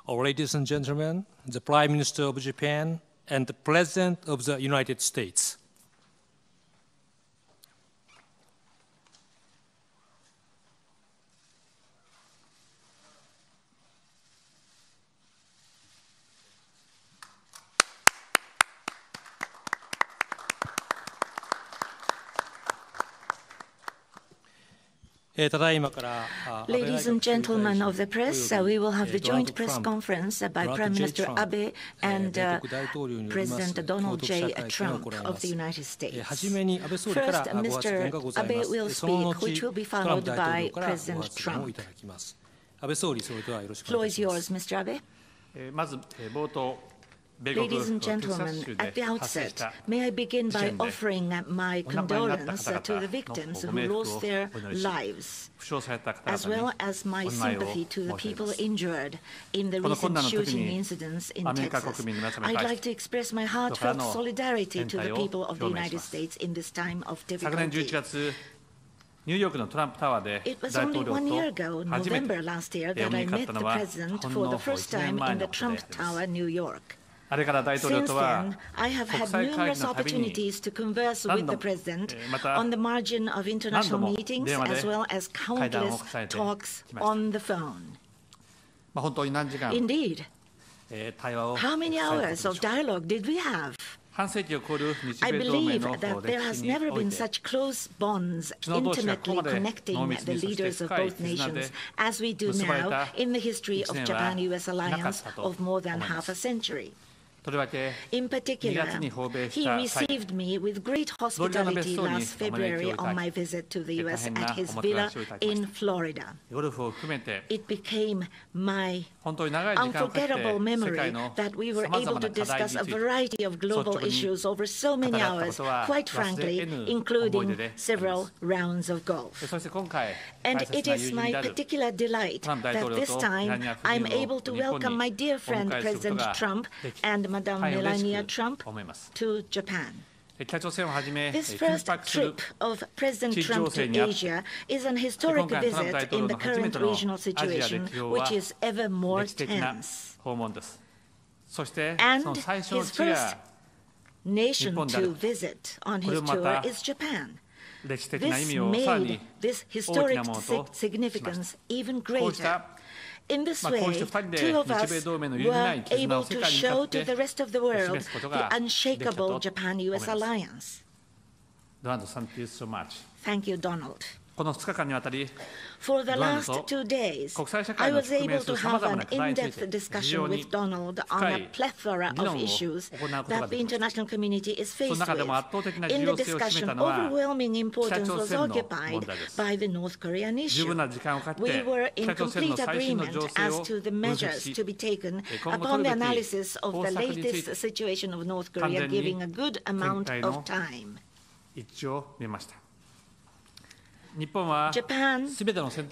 Ladies and gentlemen, the Prime Minister of Japan and the President of the United States. ただいまから Ladies and gentlemen of the press, we will have the joint press conference by Prime Minister Abe and President Donald J. Trump of the United States. First, Mr. Abe will speak, which will be followed by President Trump. The floor is yours, Mr. Abe. Ladies and gentlemen, at the outset, may I begin by offering my condolence to the victims who lost their lives, as well as my sympathy to the people injured in the recent shooting incidents in Texas. I'd like to express my heartfelt solidarity to the people of the United States in this time of difficulty. It was only 1 year ago, November last year, that I met the President for the first time in the Trump Tower, New York. Since then, I have had numerous opportunities to converse with the President on the margin of international meetings, as well as countless talks on the phone. Indeed, how many hours of dialogue did we have? I believe that there has never been such close bonds intimately connecting the leaders of both nations as we do now in the history of Japan-US alliance of more than half a century. In particular, he received me with great hospitality last February on my visit to the U.S. at his villa in Florida. It became my unforgettable memory that we were able to discuss a variety of global issues over so many hours, quite frankly, including several rounds of golf. And it is my particular delight that this time I'm able to welcome my dear friend President Trump and Madame Melania Trump to Japan. This first trip of President Trump to Asia is an historic visit in the current regional situation, which is ever more tense. And his first nation to visit on his tour is Japan. This made this historic significance even greater. In this way, two of us were able to show to the rest of the world the unshakable Japan-US alliance. Thank you, Donald. For the last 2 days, I was able to have an in-depth discussion with Donald on a plethora of issues that the international community is faced with. In the discussion, overwhelming importance was occupied by the North Korean issue. We were in complete agreement as to the measures to be taken upon the analysis of the latest situation of North Korea, giving a good amount of time. Japan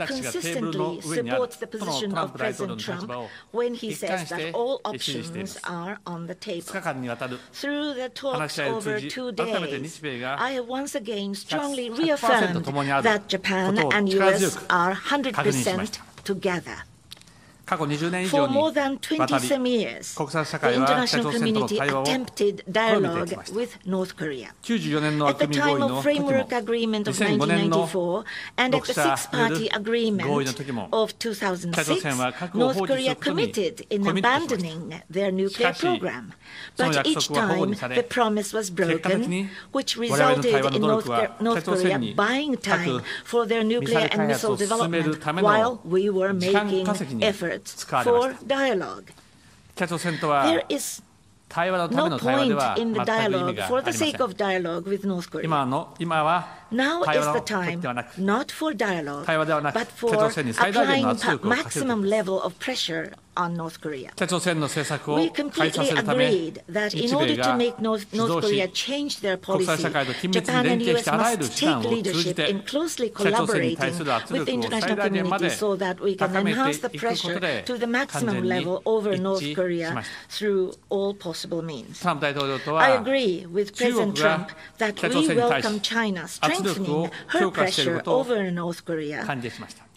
consistently supports the position of President Trump when he says that all options are on the table. Through the talks over 2 days, I have once again strongly reaffirmed that Japan and US are 100% together. For more than 20-some years, the international community attempted dialogue with North Korea. At the time of Framework Agreement of 1994 and at the Six-Party Agreement of 2006, North Korea committed in abandoning their nuclear program. But each time, the promise was broken, which resulted in North Korea buying time for their nuclear and missile development while we were making efforts for dialogue. There is no point in the dialogue for the sake of dialogue with North Korea. Now is the time not for dialogue, but for applying maximum level of pressure on North Korea. We completely agreed that in order to make North Korea change their policy, Japan and US must take leadership in closely collaborating with the international community so that we can enhance the pressure to the maximum level over North Korea through all possible means. I agree with President Trump that we welcome China strengthening her pressure over North Korea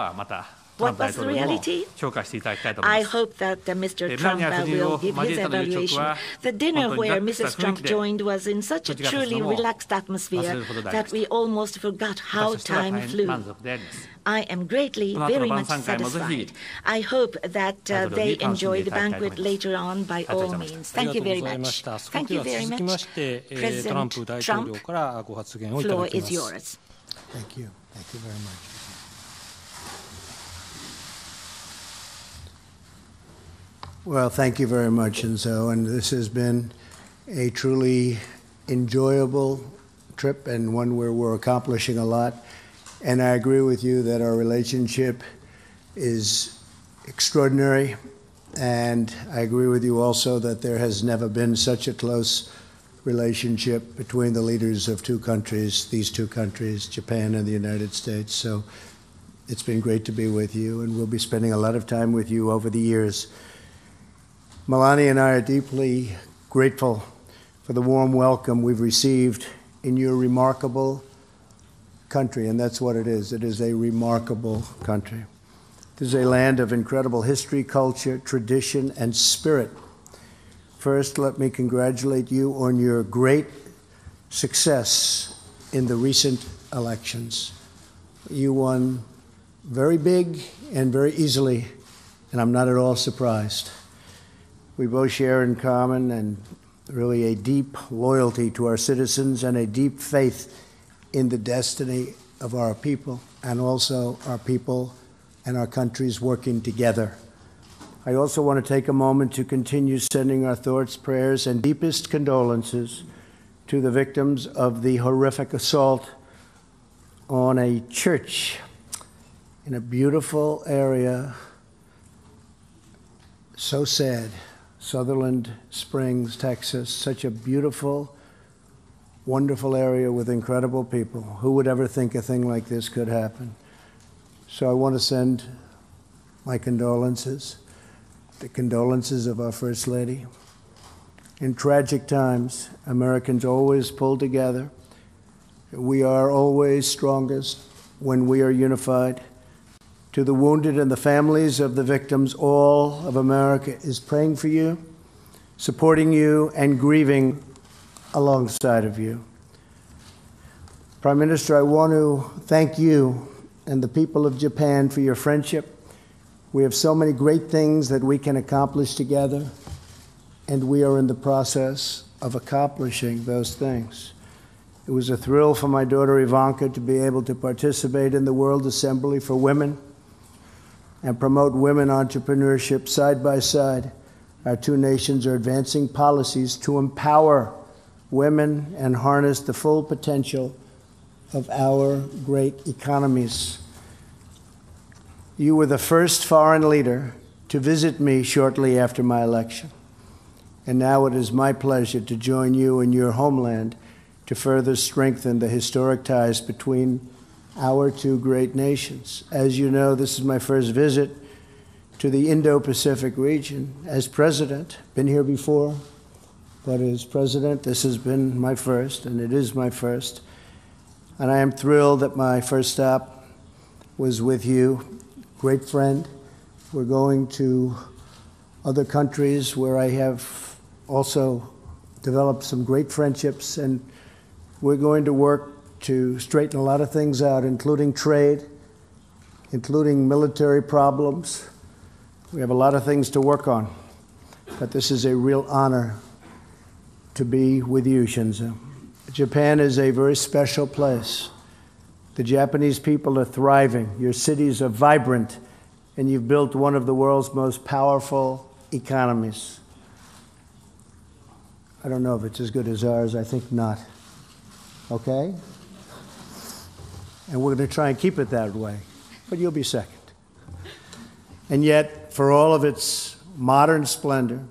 はまた What was the reality? 評価していただきたいと思い I ます。 hope that Mr. Trump will give his evaluation. The dinner where Mrs. Trump joined was in such a truly relaxed atmosphere that we almost forgot how time flew. I am greatly, very much satisfied. I hope that they enjoy the banquet later on by all means. Thank you very much. Thank you very much. President Trump, floor is yours. Thank you. Thank you very much. Well, thank you very much, Enzo. And this has been a truly enjoyable trip and one where we're accomplishing a lot. And I agree with you that our relationship is extraordinary. And I agree with you also that there has never been such a close relationship between the leaders of two countries, these two countries, Japan and the United States. So it's been great to be with you, and we'll be spending a lot of time with you over the years. Melania and I are deeply grateful for the warm welcome we've received in your remarkable country, and that's what it is. It is a remarkable country. This is a land of incredible history, culture, tradition, and spirit. First, let me congratulate you on your great success in the recent elections. You won very big and very easily, and I'm not at all surprised. We both share in common and really a deep loyalty to our citizens and a deep faith in the destiny of our people, and also our people and our countries working together. I also want to take a moment to continue sending our thoughts, prayers, and deepest condolences to the victims of the horrific assault on a church in a beautiful area, so sad, Sutherland Springs, Texas, such a beautiful, wonderful area with incredible people. Who would ever think a thing like this could happen? So I want to send my condolences, the condolences of our First Lady. In tragic times, Americans always pull together. We are always strongest when we are unified. To the wounded and the families of the victims, all of America is praying for you, supporting you, and grieving alongside of you. Prime Minister, I want to thank you and the people of Japan for your friendship. We have so many great things that we can accomplish together, and we are in the process of accomplishing those things. It was a thrill for my daughter Ivanka to be able to participate in the World Assembly for Women and promote women entrepreneurship side by side. Our two nations are advancing policies to empower women and harness the full potential of our great economies. You were the first foreign leader to visit me shortly after my election. And now it is my pleasure to join you in your homeland to further strengthen the historic ties between our two great nations. As you know, this is my first visit to the Indo-Pacific region as president. Been here before, but as president, this has been my first, and it is my first. And I am thrilled that my first stop was with you. Great friend. We're going to other countries where I have also developed some great friendships, and we're going to work to straighten a lot of things out, including trade, including military problems. We have a lot of things to work on, but this is a real honor to be with you, Shinzo. Japan is a very special place. The Japanese people are thriving. Your cities are vibrant, and you've built one of the world's most powerful economies. I don't know if it's as good as ours. I think not. Okay? And we're going to try and keep it that way, but you'll be second. And yet, for all of its modern splendor,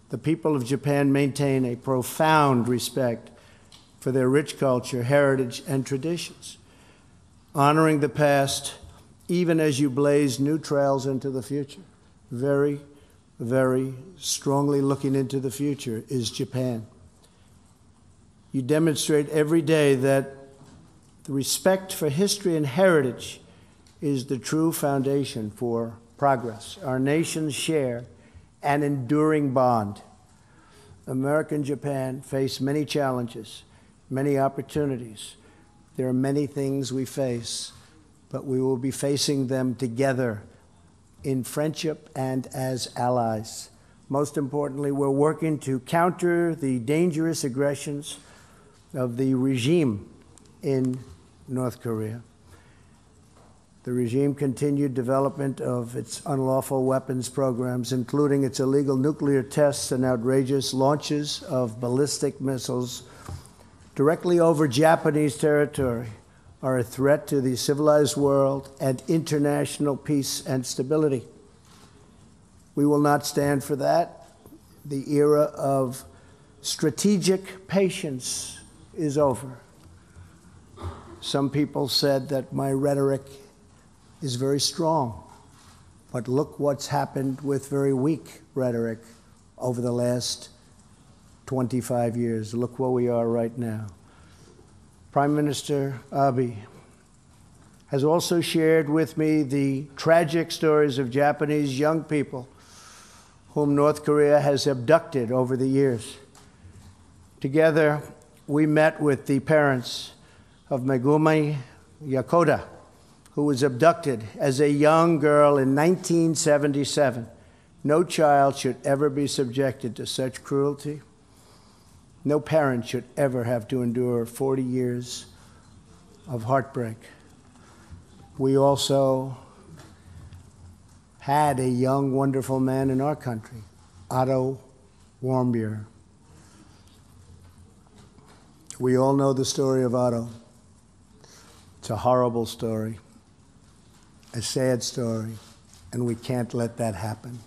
the people of Japan maintain a profound respect for their rich culture, heritage, and traditions, honoring the past even as you blaze new trails into the future. Very, very strongly looking into the future is Japan. You demonstrate every day that the respect for history and heritage is the true foundation for progress. Our nations share an enduring bond. America and Japan face many challenges, many opportunities. There are many things we face, but we will be facing them together in friendship and as allies. Most importantly, we're working to counter the dangerous aggressions of the regime in North Korea. The regime continued development of its unlawful weapons programs, including its illegal nuclear tests and outrageous launches of ballistic missiles directly over Japanese territory, are a threat to the civilized world and international peace and stability. We will not stand for that. The era of strategic patience is over. Some people said that my rhetoric is very strong, but look what's happened with very weak rhetoric over the last 25 years. Look where we are right now. Prime Minister Abe has also shared with me the tragic stories of Japanese young people whom North Korea has abducted over the years. Together, we met with the parents of Megumi Yakoda, who was abducted as a young girl in 1977. No child should ever be subjected to such cruelty. No parent should ever have to endure 40 years of heartbreak. We also had a young, wonderful man in our country, Otto Warmbier. We all know the story of Otto. It's a horrible story, a sad story, and we can't let that happen.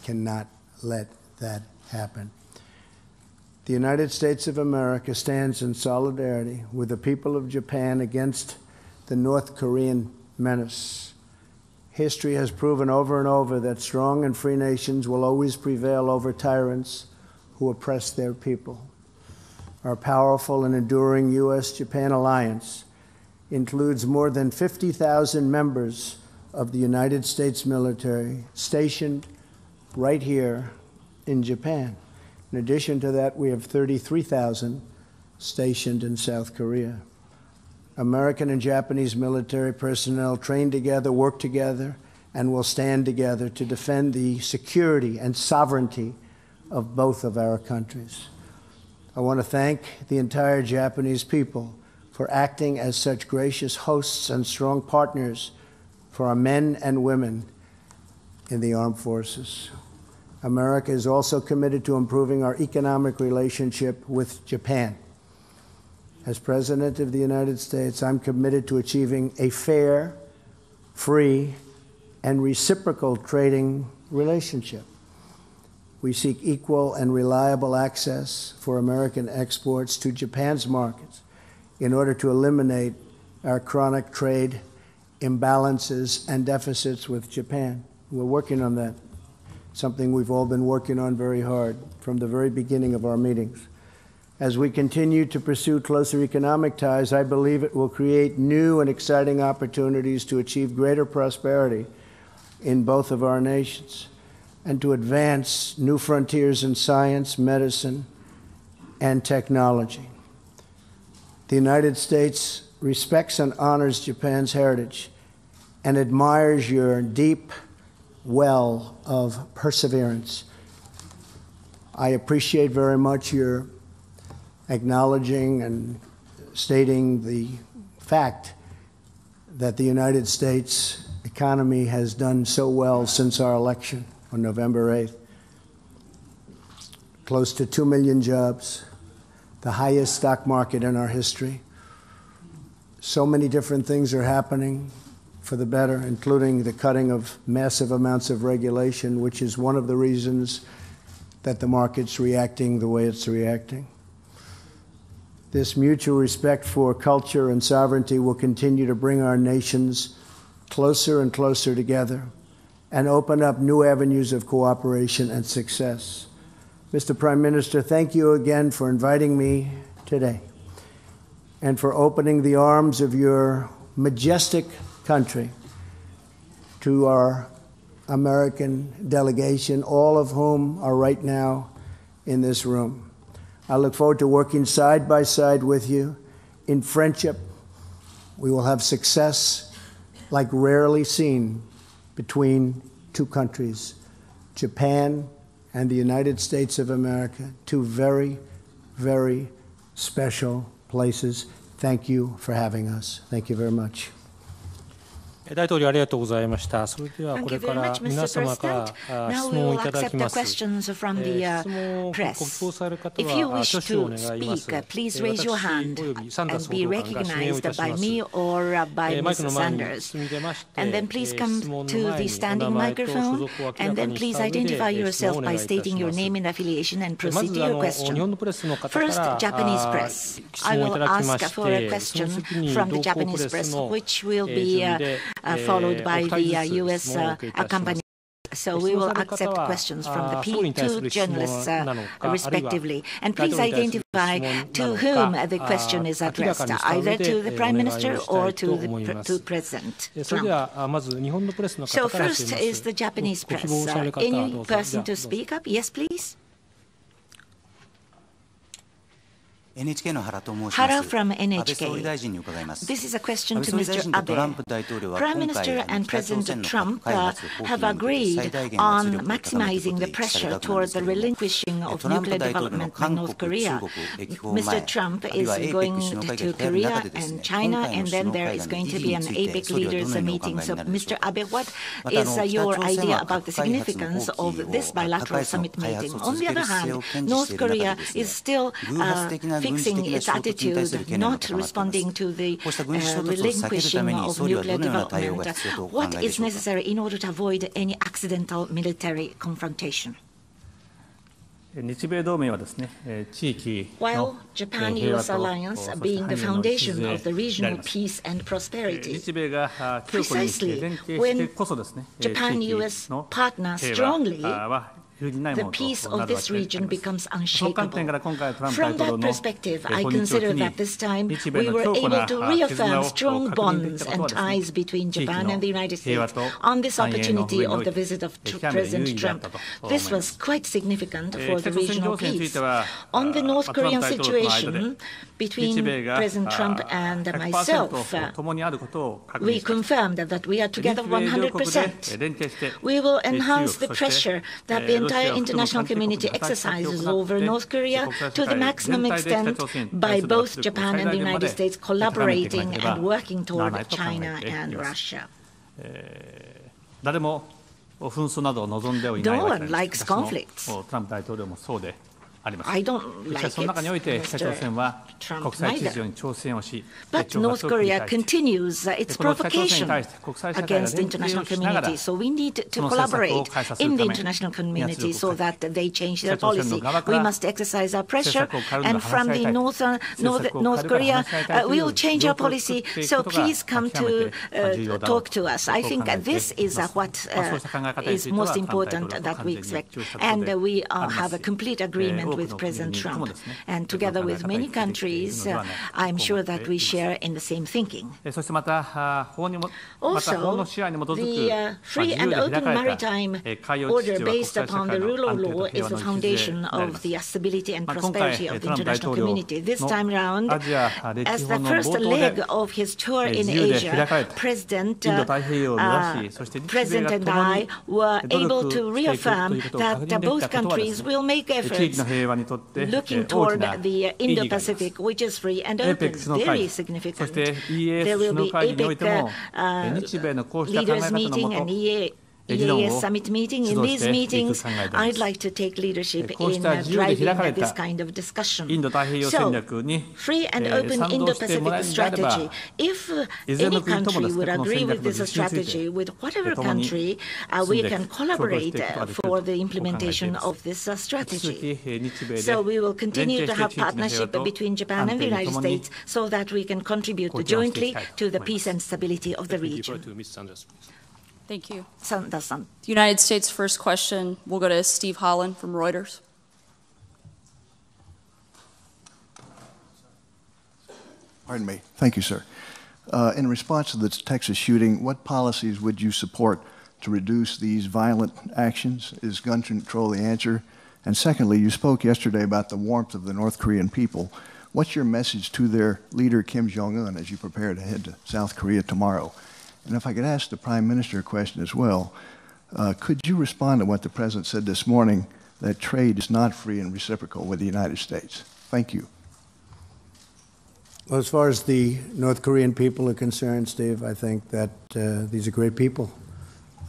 Cannot let that happen. The United States of America stands in solidarity with the people of Japan against the North Korean menace. History has proven over and over that strong and free nations will always prevail over tyrants who oppress their people. Our powerful and enduring U.S.-Japan alliance includes more than 50,000 members of the United States military stationed right here in Japan. In addition to that, we have 33,000 stationed in South Korea. American and Japanese military personnel train together, work together, and will stand together to defend the security and sovereignty of both of our countries. I want to thank the entire Japanese people for acting as such gracious hosts and strong partners for our men and women in the armed forces. America is also committed to improving our economic relationship with Japan. As President of the United States, I'm committed to achieving a fair, free, and reciprocal trading relationship. We seek equal and reliable access for American exports to Japan's markets in order to eliminate our chronic trade imbalances and deficits with Japan. We're working on that, something we've all been working on very hard from the very beginning of our meetings. As we continue to pursue closer economic ties, I believe it will create new and exciting opportunities to achieve greater prosperity in both of our nations and to advance new frontiers in science, medicine, and technology. The United States respects and honors Japan's heritage and admires your deep well of perseverance. I appreciate very much your acknowledging and stating the fact that the United States economy has done so well since our election on November 8th. Close to 2 million jobs, the highest stock market in our history. So many different things are happening for the better, including the cutting of massive amounts of regulation, which is one of the reasons that the market's reacting the way it's reacting. This mutual respect for culture and sovereignty will continue to bring our nations closer and closer together and open up new avenues of cooperation and success. Mr. Prime Minister, thank you again for inviting me today and for opening the arms of your majestic country to our American delegation, all of whom are right now in this room. I look forward to working side by side with you in friendship. We will have success like rarely seen between two countries, Japan and the United States of America, two very, very special places. Thank you for having us. Thank you very much. 大統領ありがとうございました。それではこれから皆様から質問をいただきます。質問をご希望される方は挙手を願います。私およびサンダース報道官が指名をいたします。マイクの前に進み出まして、質問の前にお名前と所属を明らかにした上で質問をお願いいたします。まず日本のプレスの方から質問をいただきまして、その次に同行プレスの順でfollowed by the U.S. company. So we will accept questions from the two journalists respectively. And please identify to whom the question is addressed, either to the Prime Minister or to President Trump. So first is the Japanese press. Any person to speak up? Yes, please. Hara from NHK. This is a question to Mr. Abe. Prime Minister and President Trump have agreed on maximizing the pressure toward the relinquishing of nuclear development in North Korea. Mr. Trump is going to Korea and China, and then there is going to be an APEC leaders meeting. So, Mr. Abe, what is your idea about the significance of this bilateral summit meeting? On the other hand, North Korea is still fixing its attitude, not responding to the relinquishing of nuclear development. What is necessary in order to avoid any accidental military confrontation? While Japan-US alliance being the foundation of the regional peace and prosperity, precisely when Japan-US partner strongly, the peace of this region becomes unshakable. From that perspective, I consider that this time we were able to reaffirm strong bonds and ties between Japan and the United States on this opportunity of the visit of President Trump. This was quite significant for the regional peace. On the North Korean situation, between President Trump and myself, we confirmed that we are together 100%. We will enhance the pressure that the entire international community exercises over North Korea to the maximum extent by both Japan and the United States collaborating and working toward China and Russia. No one likes conflicts. I don't like it, Mr. Trump neither. But North Korea continues its provocation against the international community. So we need to collaborate in the international community so that they change their policy. We must exercise our pressure. And from the North Korea, we will change our policy. So please come to talk to us. I think this is what is most important that we expect. And we have a complete agreement with President Trump. And together with many countries, I'm sure that we share in the same thinking. Also, the free and open maritime order based upon the rule of law is the foundation of the stability and prosperity of the international community. This time around, as the first leg of his tour in Asia, President and I were able to reaffirm that both countries will make efforts looking toward the Indo-Pacific, which is free and open, very significant. There will be APEC leaders meeting and EAS summit meeting. In these meetings, I'd like to take leadership in driving this kind of discussion. So, free and open Indo-Pacific strategy. If any country would agree with this strategy, with whatever country, we can collaborate for the implementation of this strategy. So we will continue to have partnership between Japan and the United States so that we can contribute jointly to the peace and stability of the region. Thank you. Sanders-san. The United States' first question will go to Steve Holland from Reuters. Pardon me. Thank you, sir. In response to the Texas shooting, what policies would you support to reduce these violent actions? Is gun control the answer? And secondly, you spoke yesterday about the warmth of the North Korean people. What's your message to their leader, Kim Jong-un, as you prepare to head to South Korea tomorrow? And if I could ask the Prime Minister a question as well, could you respond to what the President said this morning, that trade is not free and reciprocal with the United States? Thank you. Well, as far as the North Korean people are concerned, Steve, I think that these are great people.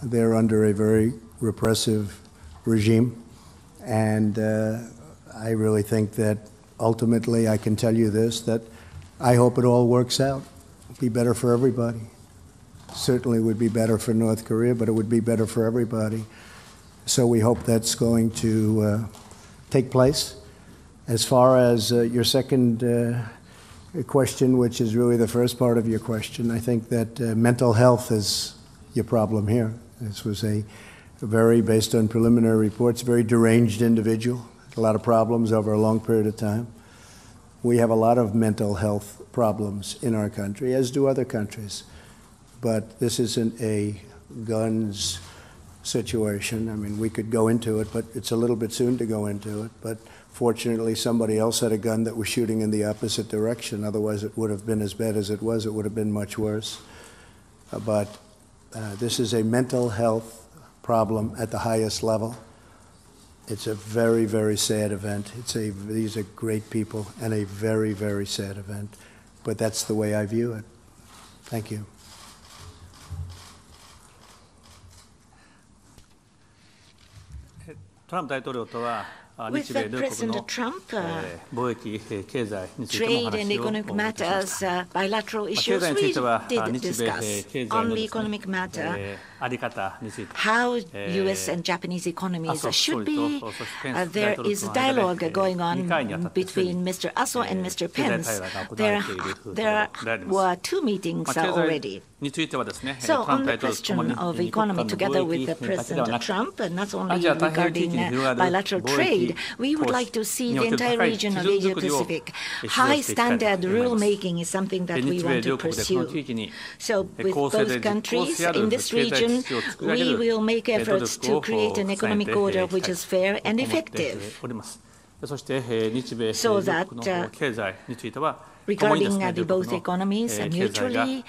They're under a very repressive regime, and I really think that ultimately I can tell you this, that I hope it all works out. It'd be better for everybody. Certainly would be better for North Korea, but it would be better for everybody. So we hope that's going to take place. As far as your second question, which is really the first part of your question, I think that mental health is your problem here. This was a very, based on preliminary reports, very deranged individual, a lot of problems over a long period of time. We have a lot of mental health problems in our country, as do other countries. But this isn't a guns situation. I mean, we could go into it, but it's a little bit soon to go into it. But fortunately, somebody else had a gun that was shooting in the opposite direction. Otherwise, it would have been as bad as it was. It would have been much worse. But this is a mental health problem at the highest level. It's a very, very sad event. These are great people and a very, very sad event. But that's the way I view it. Thank you. With President Trump, trade and economic matters, bilateral issues, we did discuss. On the economic matter, how U.S. and Japanese economies should be. There is dialogue going on between Mr. Aso and Mr. Pence. There were 2 meetings already. So on the question of economy, together with President Trump, not only regarding bilateral trade, we would like to see the entire region of Asia-Pacific. High standard rule-making is something that we want to pursue. So with both countries in this region, we will make efforts to create an economic order which is fair and effective, so that regarding the both economies mutually,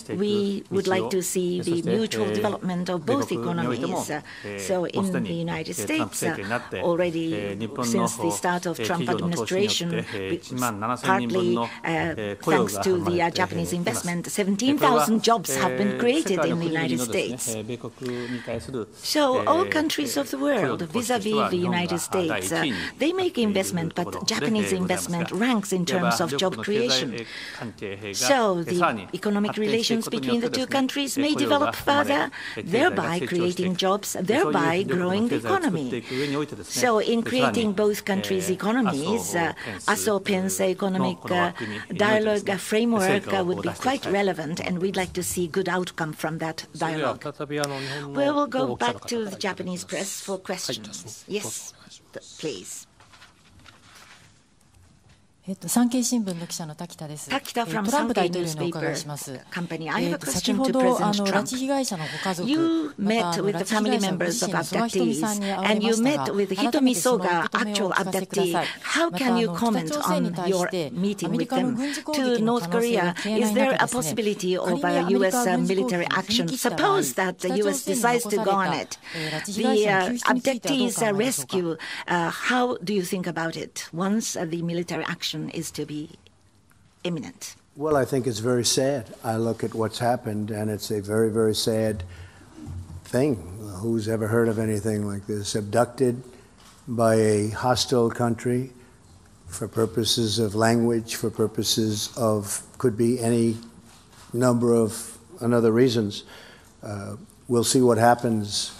we would like to see the mutual development of both economies. So in the United States, already since the start of Trump administration, partly thanks to the Japanese investment, 17,000 jobs have been created in the United States. So all countries of the world, vis-à-vis the United States, they make investment, but Japanese investment ranks in terms of job creation. So the economic relations between the 2 countries may develop further, thereby creating jobs, thereby growing the economy. So in creating both countries' economies, Aso-Pence economic dialogue framework would be quite relevant, and we'd like to see good outcome from that dialogue. We will go back to the Japanese press for questions. Yes, please. 産経新聞の記者の滝田です。トランプ大統領にお伺いします。先ほど拉致被害者のご家族、また拉致被害者のご自身の曽我ひとみさんに会われましたが、改めてそのお気持ちをお聞かせください。また北朝鮮に対してアメリカの軍事攻撃の可能性が消えない中ですね。仮にアメリカが軍事攻撃に踏み切った場合、北朝鮮に残された拉致被害者の救出についてはどう考えますでしょうか。How do you think about it once the military action is to be imminent? Well, I think it's very sad. I look at what's happened, and it's a very, very sad thing. Who's ever heard of anything like this? Abducted by a hostile country for purposes of language, for purposes of, could be any number of other reasons. We'll see what happens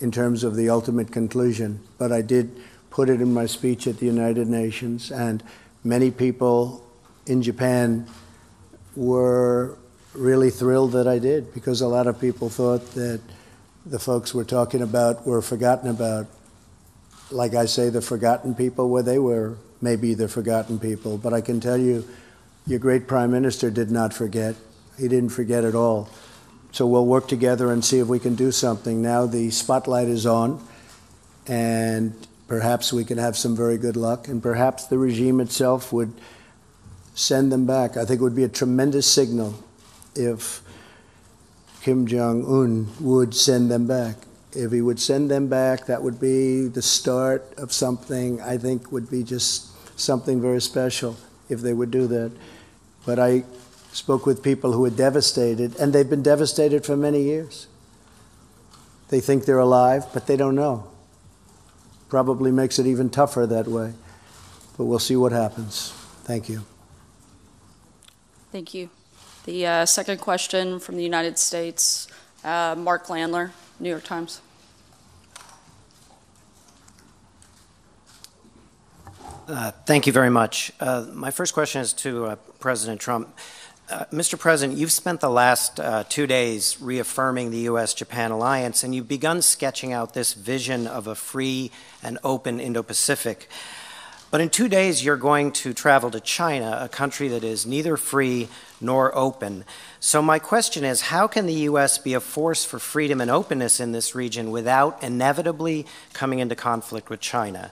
in terms of the ultimate conclusion. But I did put it in my speech at the United Nations, and many people in Japan were really thrilled that I did, because a lot of people thought that the folks we're talking about were forgotten about. Like I say, the forgotten people, well, they were maybe the forgotten people. But I can tell you, your great Prime Minister did not forget. He didn't forget at all. So we'll work together and see if we can do something. Now the spotlight is on, and perhaps we can have some very good luck, and perhaps the regime itself would send them back. I think it would be a tremendous signal if Kim Jong-un would send them back. If he would send them back, that would be the start of something I think would be just something very special if they would do that. But I spoke with people who were devastated, and they've been devastated for many years. They think they're alive, but they don't know. Probably makes it even tougher that way. But we'll see what happens. Thank you. Thank you. The second question from the United States, Mark Landler, New York Times. Thank you very much. My first question is to President Trump. Mr. President, you've spent the last 2 days reaffirming the U.S.-Japan alliance, and you've begun sketching out this vision of a free and open Indo-Pacific. But in 2 days, you're going to travel to China, a country that is neither free nor open. So my question is, how can the U.S. be a force for freedom and openness in this region without inevitably coming into conflict with China?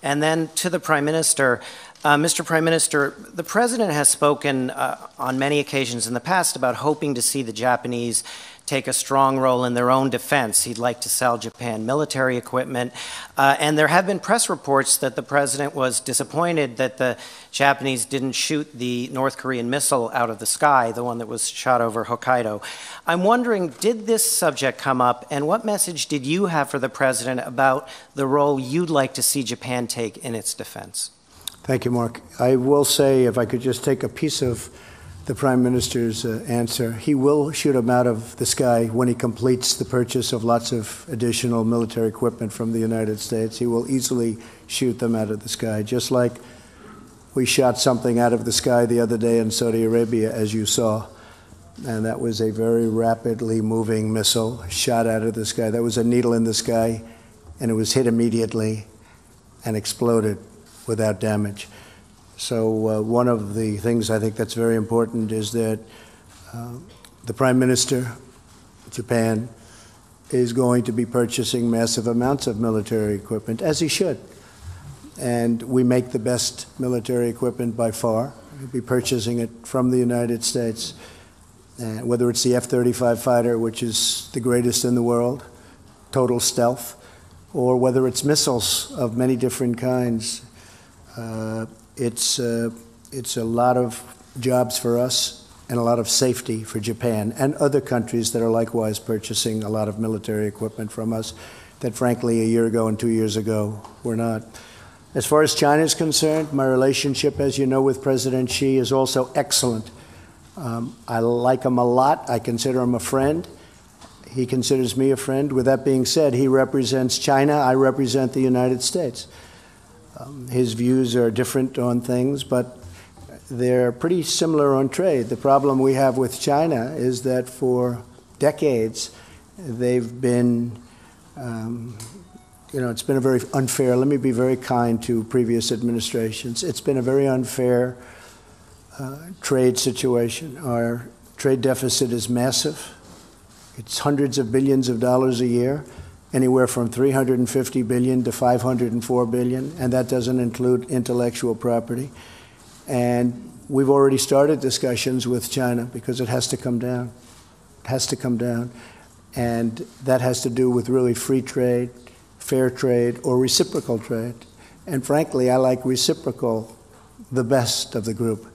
And then to the Prime Minister, Mr. Prime Minister, the President has spoken on many occasions in the past about hoping to see the Japanese take a strong role in their own defense. He'd like to sell Japan military equipment. And there have been press reports that the President was disappointed that the Japanese didn't shoot the North Korean missile out of the sky, the one that was shot over Hokkaido. I'm wondering, did this subject come up, and what message did you have for the President about the role you'd like to see Japan take in its defense? Thank you, Mark. I will say, if I could just take a piece of the Prime Minister's answer, he will shoot them out of the sky when he completes the purchase of lots of additional military equipment from the United States. He will easily shoot them out of the sky, just like we shot something out of the sky the other day in Saudi Arabia, as you saw. And that was a very rapidly moving missile shot out of the sky. That was a needle in the sky, and it was hit immediately and exploded without damage. So one of the things I think that's very important is that the Prime Minister of Japan is going to be purchasing massive amounts of military equipment, as he should. And we make the best military equipment by far. We'll be purchasing it from the United States, whether it's the F-35 fighter, which is the greatest in the world, total stealth, or whether it's missiles of many different kinds. It's a lot of jobs for us and a lot of safety for Japan and other countries that are likewise purchasing a lot of military equipment from us that, frankly, a year ago and 2 years ago were not. As far as China is concerned, my relationship, as you know, with President Xi is also excellent. I like him a lot. I consider him a friend. He considers me a friend. With that being said, he represents China. I represent the United States. His views are different on things, but they're pretty similar on trade. The problem we have with China is that for decades, they've been, it's been a very unfair, let me be very kind to previous administrations. It's been a very unfair trade situation. Our trade deficit is massive. It's hundreds of billions of dollars a year, anywhere from $350 billion to $504 billion, and that doesn't include intellectual property. And we've already started discussions with China because it has to come down. It has to come down. And that has to do with really free trade, fair trade, or reciprocal trade. And frankly, I like reciprocal the best of the group,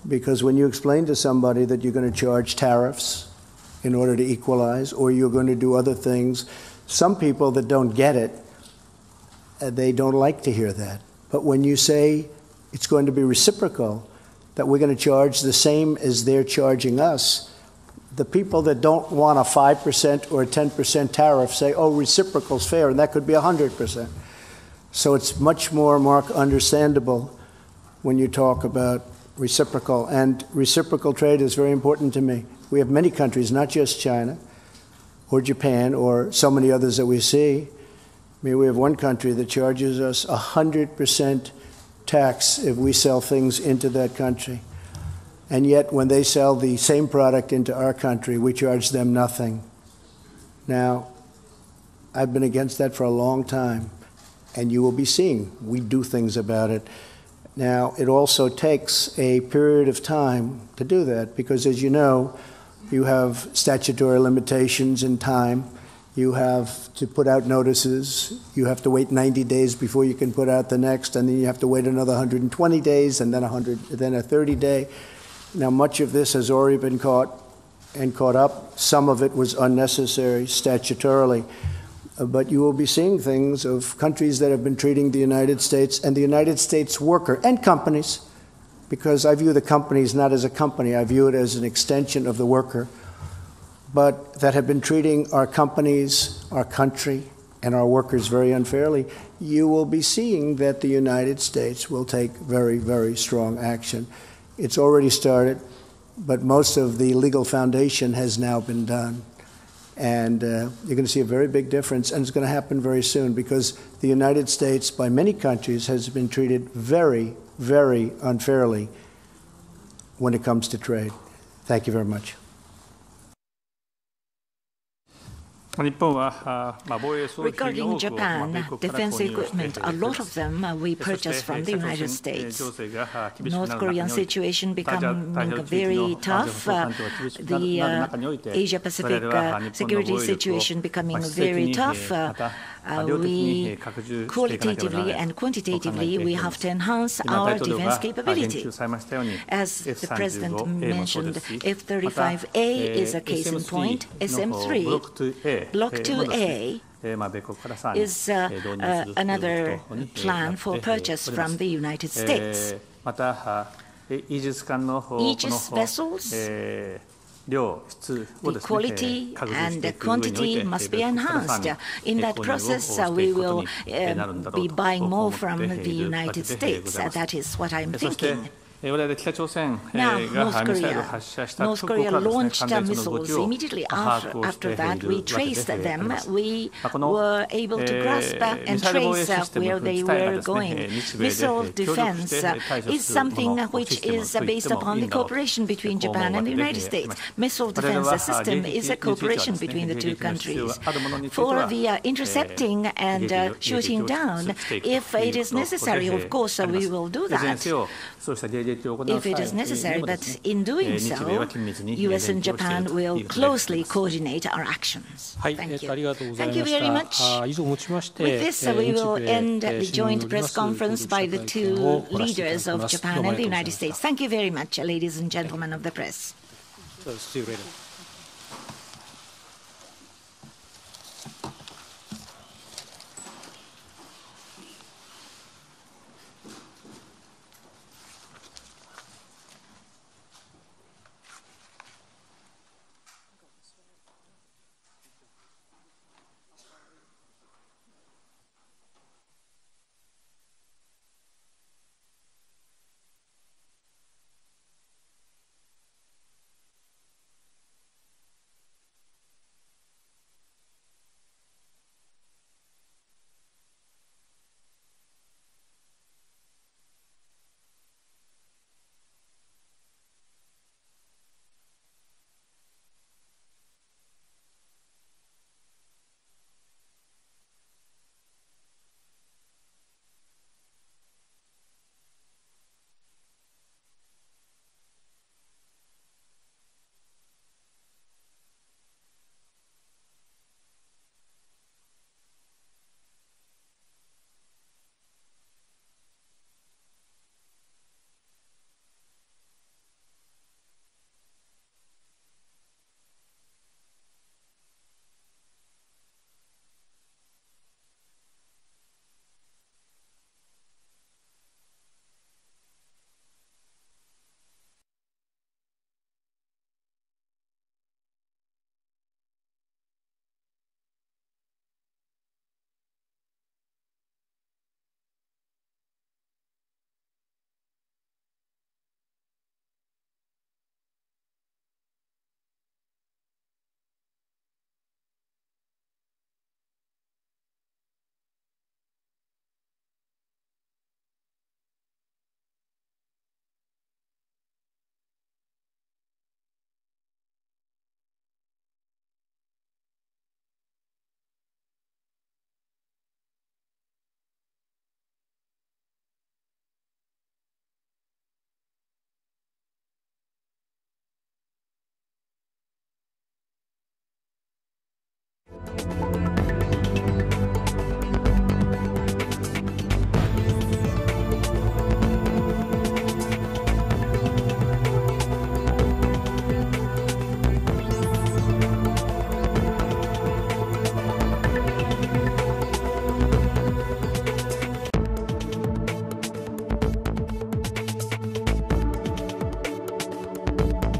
because when you explain to somebody that you're going to charge tariffs in order to equalize, or you're going to do other things, some people that don't get it, they don't like to hear that. But when you say it's going to be reciprocal, that we're going to charge the same as they're charging us, the people that don't want a 5% or a 10% tariff say, oh, reciprocal's fair, and that could be 100%. So it's much more, Mark, understandable when you talk about reciprocal. And reciprocal trade is very important to me. We have many countries, not just China or Japan or so many others that we see. I mean, we have one country that charges us 100% tax if we sell things into that country. And yet, when they sell the same product into our country, we charge them nothing. Now, I've been against that for a long time, and you will be seeing we do things about it. Now, it also takes a period of time to do that, because as you know, you have statutory limitations in time. You have to put out notices. You have to wait 90 days before you can put out the next, and then you have to wait another 120 days, and then a 30-day. Now, much of this has already been caught up. Some of it was unnecessary statutorily. But you will be seeing things of countries that have been treating the United States and the United States worker and companies, because I view the companies not as a company, I view it as an extension of the worker, but that have been treating our companies, our country, and our workers very unfairly. You will be seeing that the United States will take very, very strong action. It's already started, but most of the legal foundation has now been done. And you're going to see a very big difference, and it's going to happen very soon, because the United States, by many countries, has been treated very, very unfairly when it comes to trade. Thank you very much. Regarding Japan, defense equipment, a lot of them we purchase from the United States. North Korean situation becoming very tough, the Asia-Pacific security situation becoming very tough. We qualitatively and quantitatively we have to enhance our defense capability. As the President mentioned, F-35A is a case in point. SM-3, Block 2A is another plan for purchase from the United States. Aegis vessels, the quality and the quantity must be enhanced. In that process, we will be buying more from the United States. That is what I'm thinking. Now, North Korea launched missiles immediately after that. We traced them. We were able to grasp and trace where they were going. Missile defense is something which is based upon the cooperation between Japan and the United States. Missile defense system is a cooperation between the two countries. For the intercepting and shooting down, if it is necessary, of course, we will do that. If it is necessary, but in doing so, U.S. and Japan will closely coordinate our actions. Thank you. Thank you very much. With this, we will end the joint press conference by the two leaders of Japan and the United States. Thank you very much, ladies and gentlemen of the press. See you later. した。